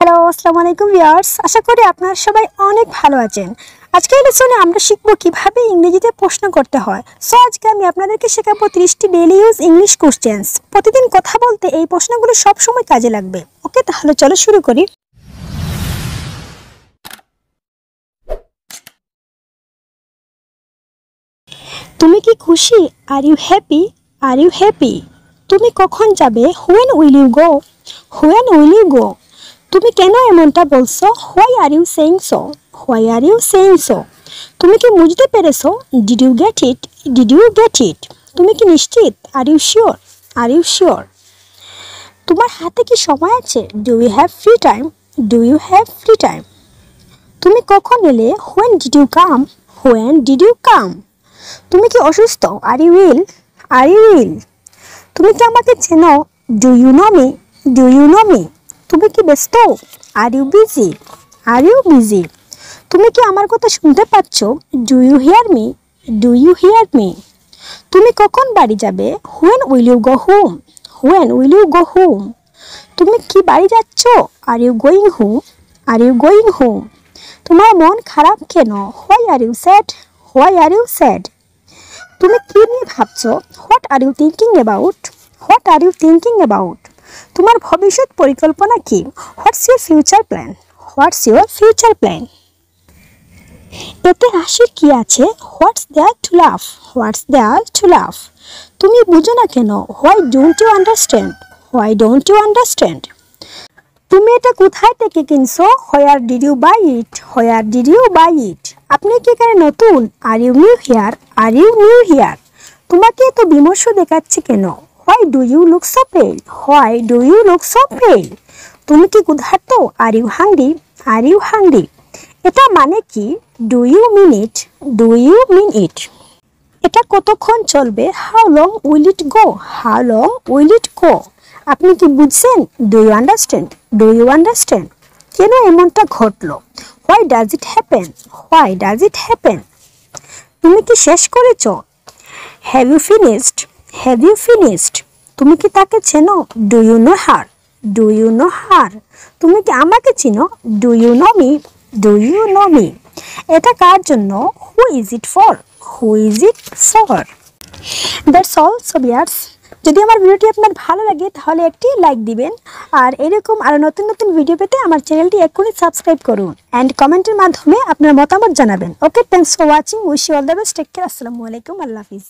Hello আসসালামু আলাইকুম viewers, আশা করি আপনারা সবাই অনেক ভালো আছেন। আজকের লেসনে আমরা শিখব কিভাবে ইংরেজিতে প্রশ্ন করতে হয়। সো আজকে আমি আপনাদেরকে শেখাবো 30টি ডেইলি ইউজ ইংলিশ কোশ্চেন্স। প্রতিদিন কথা বলতে এই প্রশ্নগুলো সব সময় কাজে লাগবে। ওকে, তাহলে চলো শুরু করি। তুমি কি খুশি? Are you happy? Are you happy? তুমি কখন যাবে? When will you go? When will you go? তুমি কেন এমনটা বলছো? Why are you saying so? Why are you saying so? তুমি কি বুঝতে পেরেছো? Did you get it? Did you get it? তুমি কি নিশ্চিত? Are you sure? Are you sure? তোমার হাতে কি সময় আছে? Do you have free time? Do you have free time? তুমি কখন এলে? When did you come? When did you come? তুমি কি অসুস্থ? Are you ill? Are you ill? তুমি কি আমাকে চেনো? Do you know me? Do you know me? তুমি কি ব্যস্ত? Are you busy? Are you busy? তুমি কি আমার কথা শুনতে পাচ্ছ? Do you hear me? Do you hear me? তুমি কখন বাড়ি যাবে? When will you go home? When will you go home? তুমি কি বাড়ি যাচ্ছ? Are you going home? Are you going home? তোমার মন খারাপ কেন? Why are you sad? Why are you sad? তুমি কি নিয়ে ভাবছো? What are you thinking about? What are you thinking about? তোমার ভবিষ্যৎ পরিকল্পনা কি? What's your future plan? What's your future plan? এতে হাসির কি আছে? হোয়াটস দেয়ার টু লাফ? হোয়াটস দেয়ার টু লাফ? তুমি বুঝো না কেন? Why don't you understand? Why don't you understand? তুমি এটা কোথায় থেকে কিনছো? Where did you buy it? Where did you buy it? আপনি কি এখানে নতুন? Are you new here? Are you new here? তোমাকে এত বিমর্ষ দেখাচ্ছে কেন? Why do you look so pale? Why do you look so pale? তুমি কি ক্ষুধার্ত? Are you hungry? Are you hungry? এটা মানে কি? Do you mean it? Do you mean it? এটা কতক্ষণ চলবে? How long will it go? How long will it go? আপনি কি বুঝছেন? Do you understand? Do you understand? কেন এমনটা ঘটলো? Why does it happen? Why does it happen? তুমি কি শেষ করেছো? Have you finished? Have you finished? তুমি কি তাকে চেনো? Do you know her? Do you know her? তুমি কি আমাকে চিনো? Do you know me? Do you know me? এটা কার জন্য? Who is it for? Who is it for? That's all. So viewers, যদি আমার ভিডিওটি আপনার ভালো লাগে তাহলে একটি লাইক দিবেন, আর এরকম আরও নতুন নতুন ভিডিও পেতে আমার চ্যানেলটি এক্ষুনি সাবস্ক্রাইব করুন অ্যান্ড কমেন্টের মাধ্যমে আপনার মতামত জানাবেন। Okay, thanks for watching. Wish you all the best. Take care. আসসালামু আলাইকুম। আল্লাহ হাফিজ।